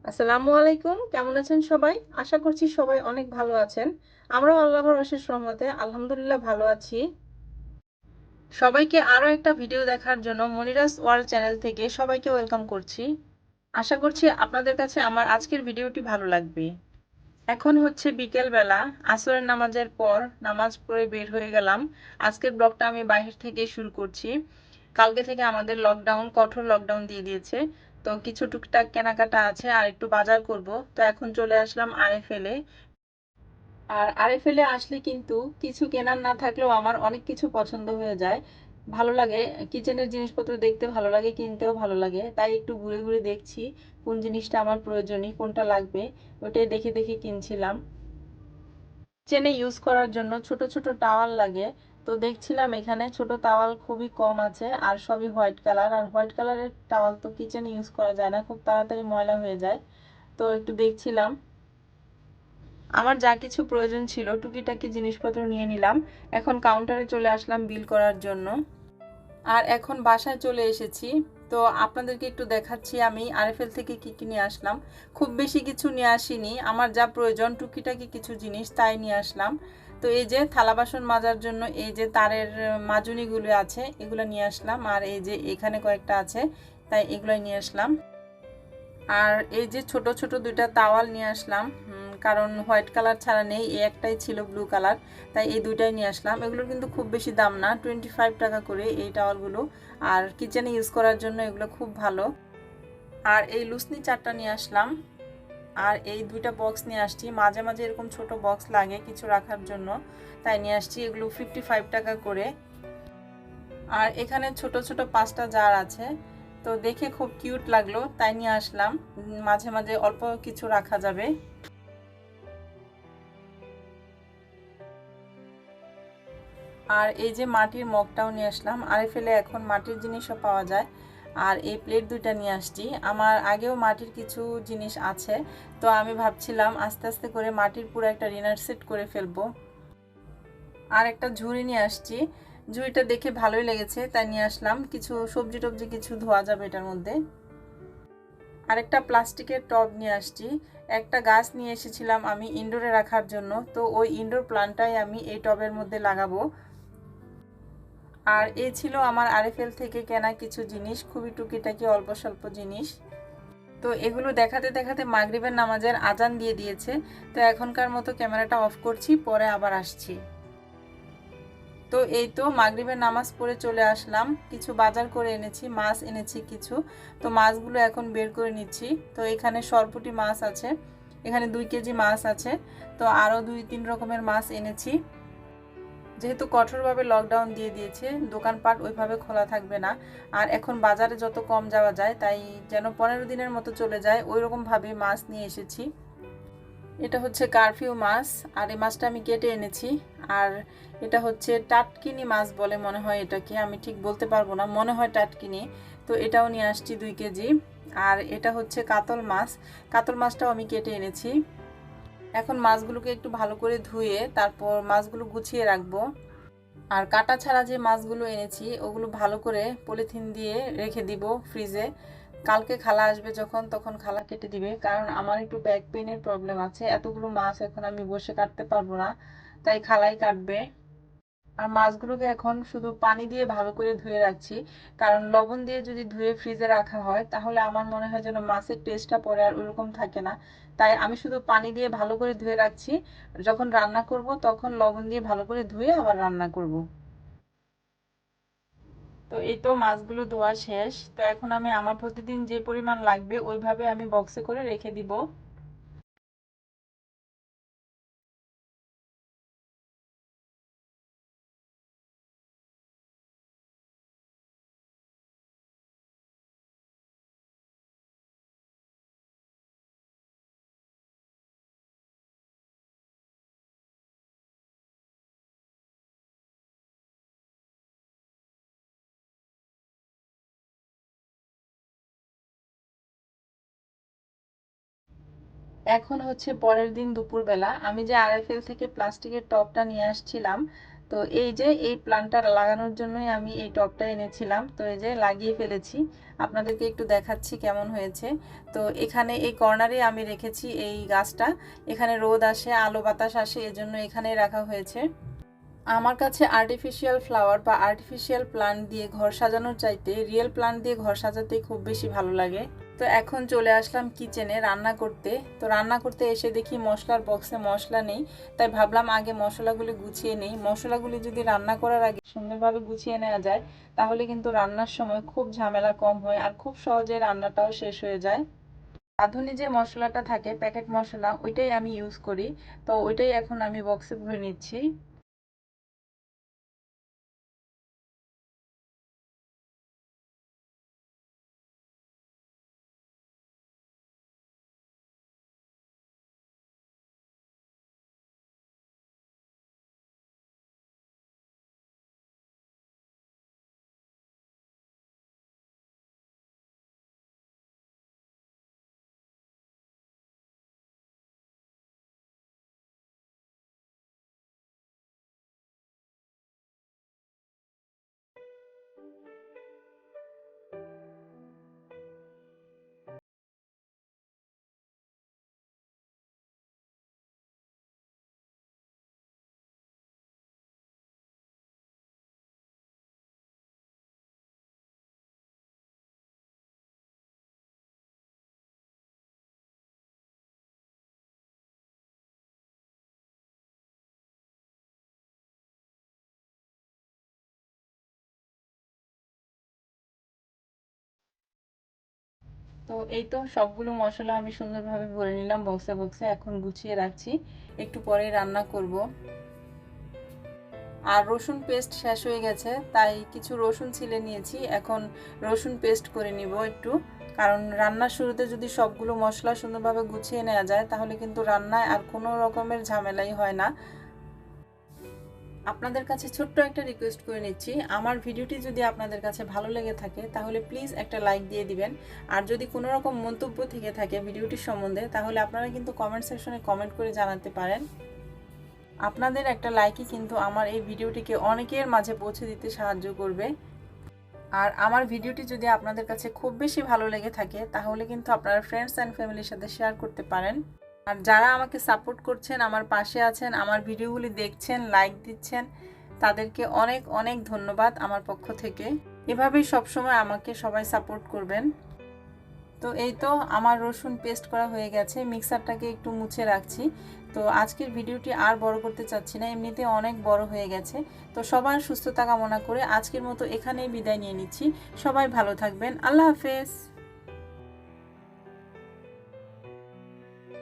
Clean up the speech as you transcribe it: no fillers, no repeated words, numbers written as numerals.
আসসালামু আলাইকুম। কেমন আছেন সবাই? আশা করছি সবাই অনেক ভালো আছেন। আমরাও আল্লাহর অশেষ রহমতে আলহামদুলিল্লাহ ভালো আছি। সবাইকে আরো একটা ভিডিও দেখার জন্য মনিরাস ওয়ার্ল্ড চ্যানেল থেকে সবাইকে ওয়েলকাম করছি। আশা করছি আপনাদের কাছে আমার আজকের ভিডিওটি ভালো লাগবে। এখন হচ্ছে বিকেল বেলা, আসরের নামাজের পর নামাজ পড়ে বের হয়ে গেলাম। আজকের ব্লগটা আমি বাইরে থেকে শুরু করছি। কালকে থেকে আমাদের লকডাউন, কঠোর লকডাউন দিয়ে দিয়েছে। তো কিছু টুকটাক কেনাকাটা আছে আর একটু বাজার করব। তো এখন চলে আসলাম আরএফএলে। আর আরএফএলে আসলে কিন্তু কিছু কেনার না থাকলেও আমার অনেক কিছু পছন্দ হয়ে যায়। ভালো লাগে, কিচেনের জিনিসপত্র দেখতে ভালো লাগে, কিনতেও ভালো লাগে। তাই একটু ঘুরে ঘুরে দেখছি কোন জিনিসটা আমার প্রয়োজনীয়, কোনটা লাগবে, ওটাই দেখে দেখে কিনছিলাম। কিচেনে ইউজ করার জন্য ছোট ছোট টাওয়াল লাগে। তো দেখছিলাম এখানে ছোট টাওয়াল খুবই কম আছে আর সবই হোয়াইট কালার। আর হোয়াইট কালারের টাওয়াল তো কিচেনে ইউজ করা যায় না, খুব তাড়াতাড়ি ময়লা হয়ে যায়। তো একটু দেখছিলাম, আমার যা কিছু প্রয়োজন ছিল টুকিটাকি জিনিসপত্র নিয়ে নিলাম। এখন কাউন্টারে চলে আসলাম বিল করার জন্য। আর এখন বাসায় চলে এসেছি। তো আপনাদেরকে একটু দেখাচ্ছি আমি আরএফএল থেকে কি কি নিয়ে আসলাম। খুব বেশি কিছু নিয়ে আসিনি, আমার যা প্রয়োজন টুকিটাকি কিছু জিনিস তাই নিয়ে আসলাম। তো এই যে থালা বাসন মাজার জন্য এই যে তারের মাজুনিগুলো আছে, এগুলো নিয়ে আসলাম। আর এই যে এখানে কয়েকটা আছে, তাই এগুলোই নিয়ে আসলাম। আর এই যে ছোট ছোট দুইটা তাওয়াল নিয়ে আসলাম, কারণ হোয়াইট কালার ছাড়া নেই, এই একটাই ছিল ব্লু কালার, তাই এই দুইটাই নিয়ে আসলাম। এগুলোর কিন্তু খুব বেশি দাম না, 25 টাকা করে এই টাওয়ালগুলো। আর কিচেনে ইউজ করার জন্য এগুলো খুব ভালো। আর এই লুসনি চারটা নিয়ে আসলাম। আর এই দুইটা বক্স নিয়ে আসছি, মাঝে মাঝে এরকম ছোট বক্স লাগে কিছু রাখার জন্য, তাই নিয়ে আসছি। এগুলো 55 টাকা করে। আর এখানে ছোট ছোট 5টা জার আছে, তো দেখে খুব কিউট লাগলো তাই নিয়ে আসলাম। মাঝে মাঝে অল্প কিছু রাখা যাবে। আর এই যে মাটির মগটাও নিয়ে আসলাম, আরএফএলে এখন মাটির জিনিসও পাওয়া যায়। আর এই প্লেট দুইটা নিয়ে আসছি, আমার আগেও মাটির কিছু জিনিস আছে। তো আমি ভাবছিলাম আস্তে আস্তে করে মাটির পুরো একটা ডিনার সেট করে ফেলবো। আর একটা ঝুড়ি নিয়ে আসছি, ঝুড়িটা দেখে ভালোই লেগেছে তাই নিয়ে আসলাম। কিছু সবজি টবজি কিছু ধোয়া যাবে এটার মধ্যে। আরেকটা প্লাস্টিকের টব নিয়ে আসছি। একটা গাছ নিয়ে এসেছিলাম আমি ইনডোরে রাখার জন্য, তো ওই ইনডোর প্ল্যান্টটাই আমি এই টবের মধ্যে লাগাবো। আর এই ছিল আমার আরএফএল থেকে কেনা কিছু জিনিস, খুবই টুকিটাকি অল্প স্বল্প জিনিস। তো এগুলো দেখাতে দেখাতে মাগরিবের নামাজের আজান দিয়ে দিয়েছে। তো এখনকার মতো ক্যামেরাটা অফ করছি, পরে আবার আসছি। তো এই তো মাগরিবের নামাজ পড়ে চলে আসলাম, কিছু বাজার করে এনেছি, মাছ এনেছি কিছু। তো মাছগুলো এখন বের করে নিচ্ছি। তো এখানে সরপুঁটি মাছ আছে, এখানে 2 কেজি মাছ আছে। তো আরও 2-3 রকমের মাছ এনেছি। যেহেতু কঠোরভাবে লকডাউন দিয়ে দিয়েছে, দোকানপাট ওইভাবে খোলা থাকবে না। আর এখন বাজারে যত কম যাওয়া যায়, তাই যেন 15 দিনের মতো চলে যায় ওই রকমভাবে মাছ নিয়ে এসেছি। এটা হচ্ছে কারফিউ মাছ, আর এই মাছটা আমি কেটে এনেছি। আর এটা হচ্ছে টাটকিনি মাছ বলে মনে হয়, এটাকে আমি ঠিক বলতে পারবো না, মনে হয় টাটকিনি। তো এটাও নিয়ে আসছি 2 কেজি। আর এটা হচ্ছে কাতল মাছ, কাতল মাছটাও আমি কেটে এনেছি। এখন মাছগুলোকে একটু ভালো করে ধুয়ে তারপর মাছগুলো গুছিয়ে রাখবো। আর কাটা ছাড়া যে মাছগুলো এনেছি ওগুলো ভালো করে পলিথিন দিয়ে রেখে দিব ফ্রিজে। কালকে খালা আসবে যখন, তখন খালা কেটে দিবে, কারণ আমার একটু ব্যাক পেইনের প্রবলেম আছে, এতগুলো মাছ এখন আমি বসে কাটতে পারবো না, তাই খালাই কাটবে। আর মাছগুলোকে এখন শুধু পানি দিয়ে ভালো করে ধুয়ে রাখছি, কারণ লবণ দিয়ে যদি ধুয়ে ফ্রিজে রাখা হয় তাহলে আমার মনে হয় যেন মাছের টেস্টটা পরে আর ওরকম থাকে না। তাই আমি শুধু পানি দিয়ে ভালো করে ধুয়ে রাখছি, যখন রান্না করব তখন লবণ দিয়ে ভালো করে ধুয়ে আবার রান্না করব। তো এই তো মাছগুলো ধোয়া শেষ। তো এখন আমি আমার প্রতিদিন যে পরিমাণ লাগবে ওইভাবে আমি বক্সে করে রেখে দিব। এখন হচ্ছে পরের দিন দুপুরবেলা, আমি যে আরএফএল থেকে প্লাস্টিকের টবটা নিয়ে আসছিলাম, তো এই যে এই প্ল্যান্টটা লাগানোর জন্যই আমি এই টবটা এনেছিলাম। তো এই যে লাগিয়ে ফেলেছি, আপনাদেরকে একটু দেখাচ্ছি কেমন হয়েছে। তো এখানে এই কর্নারে আমি রেখেছি এই গাছটা, এখানে রোদ আসে, আলো বাতাস আসে, এজন্য এখানেই রাখা হয়েছে। আমার কাছে আর্টিফিশিয়াল ফ্লাওয়ার বা আর্টিফিশিয়াল প্লান্ট দিয়ে ঘর সাজানোর চাইতে রিয়েল প্লান্ট দিয়ে ঘর সাজাতে খুব বেশি ভালো লাগে। তো এখন চলে আসলাম কিচেনে রান্না করতে। তো রান্না করতে এসে দেখি মশলার বক্সে মশলা নেই, তাই ভাবলাম আগে মশলাগুলি গুছিয়ে নেই। মশলাগুলি যদি রান্না করার আগে সুন্দরভাবে গুছিয়ে নেওয়া যায় তাহলে কিন্তু রান্নার সময় খুব ঝামেলা কম হয় আর খুব সহজে রান্নাটাও শেষ হয়ে যায়। রাঁধুনি যে মশলাটা থাকে প্যাকেট মশলা, ওইটাই আমি ইউজ করি। তো ওইটাই এখন আমি বক্সে ভরে নিচ্ছি। তো এই তো সবগুলো মশলা আমি সুন্দরভাবে ভরে নিলাম বক্সে বক্সে, এখন গুছিয়ে রাখছি, একটু পরে রান্না করব। আর রসুন পেস্ট শেষ হয়ে গেছে, তাই কিছু রসুন ছিলে নিয়েছি, এখন রসুন পেস্ট করে নিব একটু। কারণ রান্নার শুরুতে যদি সবগুলো মশলা সুন্দরভাবে গুছিয়ে নেওয়া যায় তাহলে কিন্তু রান্নায় আর কোনো রকমের ঝামেলাই হয় না। আপনাদের কাছে ছোট্ট একটা রিকোয়েস্ট করে নিচ্ছি, আমার ভিডিওটি যদি আপনাদের কাছে ভালো লেগে থাকে তাহলে প্লিজ একটা লাইক দিয়ে দিবেন। আর যদি কোনো রকম মন্তব্য থেকে থাকে ভিডিওটির সম্বন্ধে তাহলে আপনারা কিন্তু কমেন্ট সেকশনে কমেন্ট করে জানাতে পারেন। আপনাদের একটা লাইকই কিন্তু আমার এই ভিডিওটিকে অনেকের মাঝে পৌঁছে দিতে সাহায্য করবে। আর আমার ভিডিওটি যদি আপনাদের কাছে খুব বেশি ভালো লেগে থাকে তাহলে কিন্তু আপনারা ফ্রেন্ডস অ্যান্ড ফ্যামিলির সাথে শেয়ার করতে পারেন। আর যারা আমাকে সাপোর্ট করছেন, আমার পাশে আছেন, আমার ভিডিওগুলি দেখছেন, লাইক দিচ্ছেন, তাদেরকে অনেক অনেক ধন্যবাদ আমার পক্ষ থেকে। এভাবেই সবসময় আমাকে সবাই সাপোর্ট করবেন। তো এই তো আমার রসুন পেস্ট করা হয়ে গেছে, মিক্সারটাকে একটু মুছে রাখছি। তো আজকের ভিডিওটি আর বড় করতে চাচ্ছি না, এমনিতে অনেক বড় হয়ে গেছে। তো সবার সুস্থতা কামনা করে আজকের মতো এখানেই বিদায় নিয়ে নিচ্ছি। সবাই ভালো থাকবেন, আল্লাহ হাফেজ।